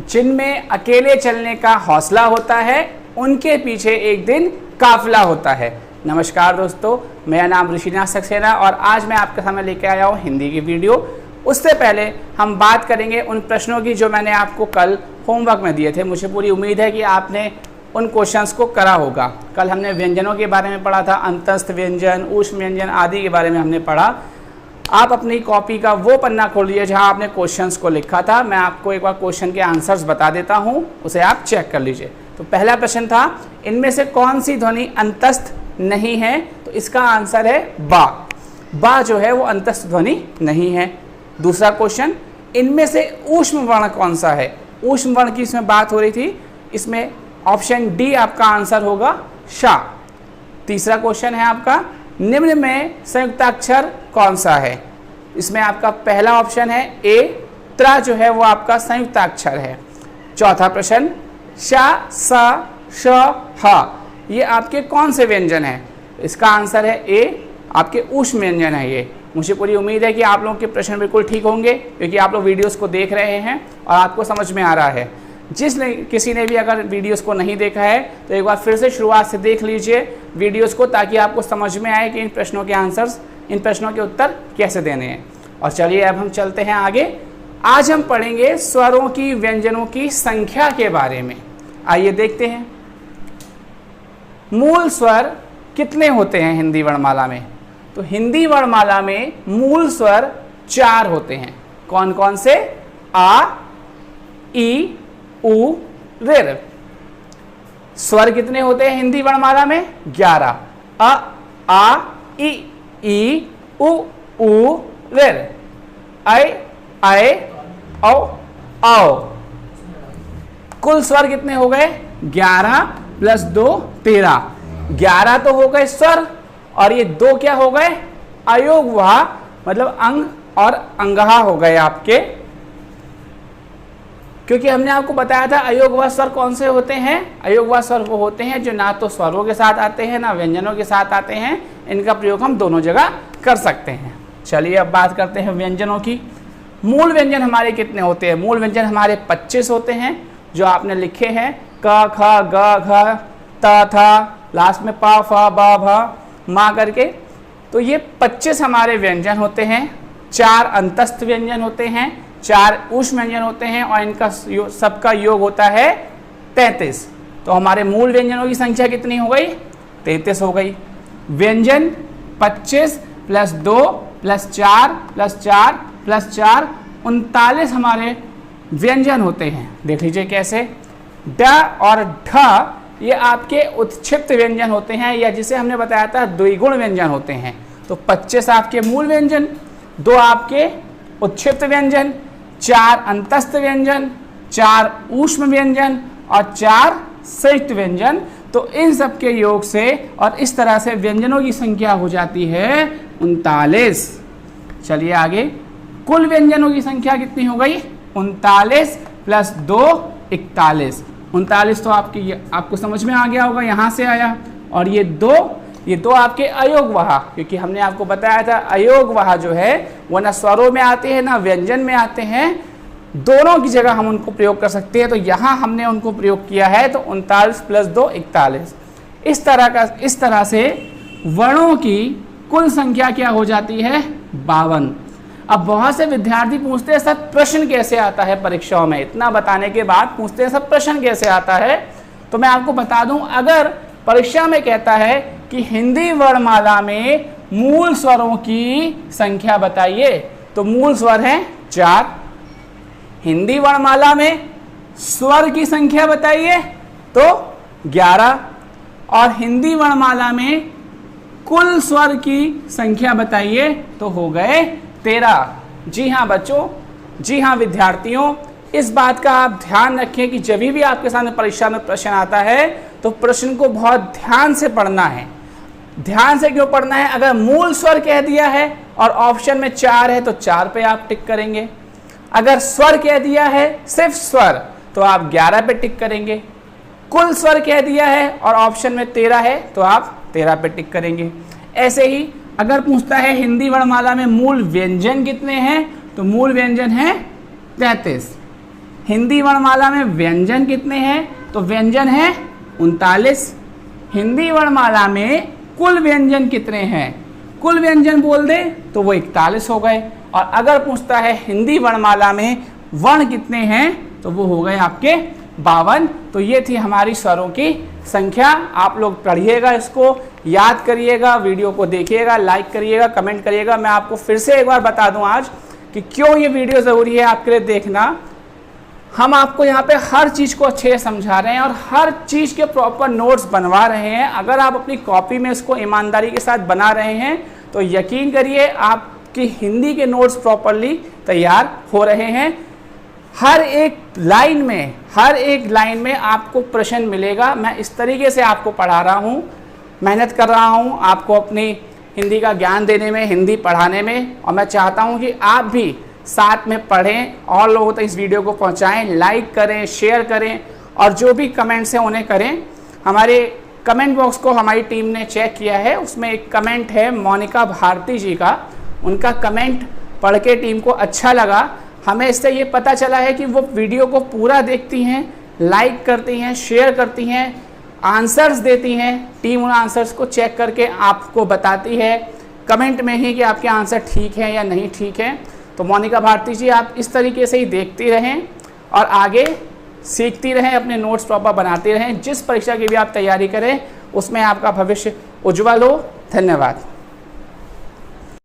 जिनमें अकेले चलने का हौसला होता है उनके पीछे एक दिन काफिला होता है। नमस्कार दोस्तों, मेरा नाम ऋषिनाथ सक्सेना और आज मैं आपके सामने लेके आया हूँ हिंदी की वीडियो। उससे पहले हम बात करेंगे उन प्रश्नों की जो मैंने आपको कल होमवर्क में दिए थे। मुझे पूरी उम्मीद है कि आपने उन क्वेश्चंस को करा होगा। कल हमने व्यंजनों के बारे में पढ़ा था, अंतस्थ व्यंजन, ऊष्म व्यंजन आदि के बारे में हमने पढ़ा। आप अपनी कॉपी का वो पन्ना खोल लीजिए जहाँ आपने क्वेश्चंस को लिखा था। मैं आपको एक बार क्वेश्चन के आंसर्स बता देता हूँ, उसे आप चेक कर लीजिए। तो पहला प्रश्न था, इनमें से कौन सी ध्वनि अंतस्थ नहीं है? तो इसका आंसर है बा। बा जो है वो अंतस्थ ध्वनि नहीं है। दूसरा क्वेश्चन, इनमें से ऊष्म वर्ण कौन सा है? ऊष्म वर्ण की इसमें बात हो रही थी, इसमें ऑप्शन डी आपका आंसर होगा शा। तीसरा क्वेश्चन है आपका, निम्न में संयुक्ताक्षर कौन सा है? इसमें आपका पहला ऑप्शन है ए, त्रा जो है वो आपका संयुक्ताक्षर है। चौथा प्रश्न, शा, सा, श, ह, ये आपके कौन से व्यंजन हैं? इसका आंसर है ए, आपके ऊष्म व्यंजन है ये। मुझे पूरी उम्मीद है कि आप लोगों के प्रश्न बिल्कुल ठीक होंगे, क्योंकि आप लोग वीडियोस को देख रहे हैं और आपको समझ में आ रहा है। किसी ने भी अगर वीडियोस को नहीं देखा है तो एक बार फिर से शुरुआत से देख लीजिए वीडियोस को, ताकि आपको समझ में आए कि इन प्रश्नों के आंसर्स, इन प्रश्नों के उत्तर कैसे देने हैं। और चलिए अब हम चलते हैं आगे। आज हम पढ़ेंगे स्वरों की, व्यंजनों की संख्या के बारे में। आइए देखते हैं, मूल स्वर कितने होते हैं हिंदी वर्णमाला में? तो हिंदी वर्णमाला में मूल स्वर 4 होते हैं। कौन कौन से? आ, ई, उ, ऋ। स्वर कितने होते हैं हिंदी वर्णमाला में? 11। अ, आ, ई, उ, ऋ। ऐ, औ, औ। कुल स्वर कितने हो गए? 11 प्लस 2 13। 11 तो हो गए स्वर और ये 2 क्या हो गए? अयोगवाह, मतलब अंग और अंगहा हो गए आपके। क्योंकि हमने आपको बताया था अयोगवाह स्वर कौन से होते हैं? अयोगवाह स्वर वो होते हैं जो ना तो स्वरों के साथ आते हैं ना व्यंजनों के साथ आते हैं। इनका प्रयोग हम दोनों जगह कर सकते हैं। चलिए अब बात करते हैं व्यंजनों की। मूल व्यंजन हमारे कितने होते हैं? मूल व्यंजन हमारे 25 होते हैं, जो आपने लिखे हैं, क, ख, ग, घ, त, थ, लास्ट में प, फ, ब, भ, मा करके। तो ये 25 हमारे व्यंजन होते हैं। 4 अंतस्थ व्यंजन होते हैं, 4 ऊष्म व्यंजन होते हैं और इनका सबका योग होता है 33। तो हमारे मूल व्यंजनों की संख्या कितनी हो गई? 33 हो गई। व्यंजन 25 प्लस 2 प्लस 4 प्लस 4 प्लस 4 39 हमारे व्यंजन होते हैं। देख लीजिए कैसे। ड और ढ ये आपके उत्क्षिप्त व्यंजन होते हैं, या जिसे हमने बताया था द्विगुण व्यंजन होते हैं। तो 25 आपके मूल व्यंजन, 2 आपके उत्क्षिप्त व्यंजन, 4 अंतस्थ व्यंजन, 4 ऊष्म व्यंजन और 4 संयुक्त व्यंजन। तो इन सब के योग से और इस तरह से व्यंजनों की संख्या हो जाती है 39। चलिए आगे, कुल व्यंजनों की संख्या कितनी हो गई? 39 प्लस 2 41। 39 तो आपको समझ में आ गया होगा, यहाँ से आया। और ये दो आपके अयोगवाह, क्योंकि हमने आपको बताया था अयोगवाह जो है वो ना स्वरों में आते हैं ना व्यंजन में आते हैं, दोनों की जगह हम उनको प्रयोग कर सकते हैं। तो यहाँ हमने उनको प्रयोग किया है, तो 39 प्लस 2 41। इस तरह से वर्णों की कुल संख्या क्या हो जाती है? 52। अब बहुत से विद्यार्थी पूछते हैं सर प्रश्न कैसे आता है परीक्षाओं में? इतना बताने के बाद पूछते हैं सर प्रश्न कैसे आता है? तो मैं आपको बता दूं, अगर परीक्षा में कहता है कि हिंदी वर्णमाला में मूल स्वरों की संख्या बताइए, तो मूल स्वर हैं 4। हिंदी वर्णमाला में स्वर की संख्या बताइए तो 11, और हिंदी वर्णमाला में कुल स्वर की संख्या बताइए तो हो गए 13। जी हाँ बच्चों, जी हाँ विद्यार्थियों, इस बात का आप ध्यान रखें कि जब भी आपके सामने परीक्षा में प्रश्न आता है तो प्रश्न को बहुत ध्यान से पढ़ना है। ध्यान से क्यों पढ़ना है? अगर मूल स्वर कह दिया है और ऑप्शन में 4 है तो 4 पे आप टिक करेंगे। अगर स्वर कह दिया है, सिर्फ स्वर, तो आप 11 पे टिक करेंगे। कुल स्वर कह दिया है और ऑप्शन में 13 है तो आप 13 पे टिक करेंगे। ऐसे ही अगर पूछता है हिंदी वर्णमाला में मूल व्यंजन कितने हैं, तो मूल व्यंजन है 33। हिंदी वर्णमाला में व्यंजन कितने हैं? तो व्यंजन है 39। हिंदी वर्णमाला में कुल व्यंजन कितने हैं? कुल व्यंजन बोल दे तो वो 41 हो गए। और अगर पूछता है हिंदी वर्णमाला में वर्ण कितने हैं, तो वो हो गए आपके 52। तो ये थी हमारी स्वरों की संख्या। आप लोग पढ़िएगा, इसको याद करिएगा, वीडियो को देखिएगा, लाइक करिएगा, कमेंट करिएगा। मैं आपको फिर से एक बार बता दूं आज कि क्यों ये वीडियो ज़रूरी है आपके लिए देखना। हम आपको यहाँ पे हर चीज़ को अच्छे से समझा रहे हैं और हर चीज़ के प्रॉपर नोट्स बनवा रहे हैं। अगर आप अपनी कॉपी में इसको ईमानदारी के साथ बना रहे हैं तो यकीन करिए आपकी हिंदी के नोट्स प्रॉपरली तैयार हो रहे हैं। हर एक लाइन में आपको प्रश्न मिलेगा। मैं इस तरीके से आपको पढ़ा रहा हूँ, मेहनत कर रहा हूँ आपको अपनी हिंदी का ज्ञान देने में, हिंदी पढ़ाने में। और मैं चाहता हूँ कि आप भी साथ में पढ़ें और लोगों तक इस वीडियो को पहुँचाएं, लाइक करें, शेयर करें और जो भी कमेंट्स हैं उन्हें करें। हमारे कमेंट बॉक्स को हमारी टीम ने चेक किया है, उसमें एक कमेंट है मोनिका भारती जी का। उनका कमेंट पढ़ के टीम को अच्छा लगा। हमें इससे ये पता चला है कि वो वीडियो को पूरा देखती हैं, लाइक करती हैं, शेयर करती हैं, आंसर्स देती हैं। टीम उन आंसर्स को चेक करके आपको बताती है कमेंट में ही कि आपके आंसर ठीक है या नहीं ठीक है। तो मोनिका भारती जी, आप इस तरीके से ही देखती रहें और आगे सीखती रहें, अपने नोट्स प्रॉपर बनाते रहें। जिस परीक्षा की भी आप तैयारी करें उसमें आपका भविष्य उज्जवल हो। धन्यवाद।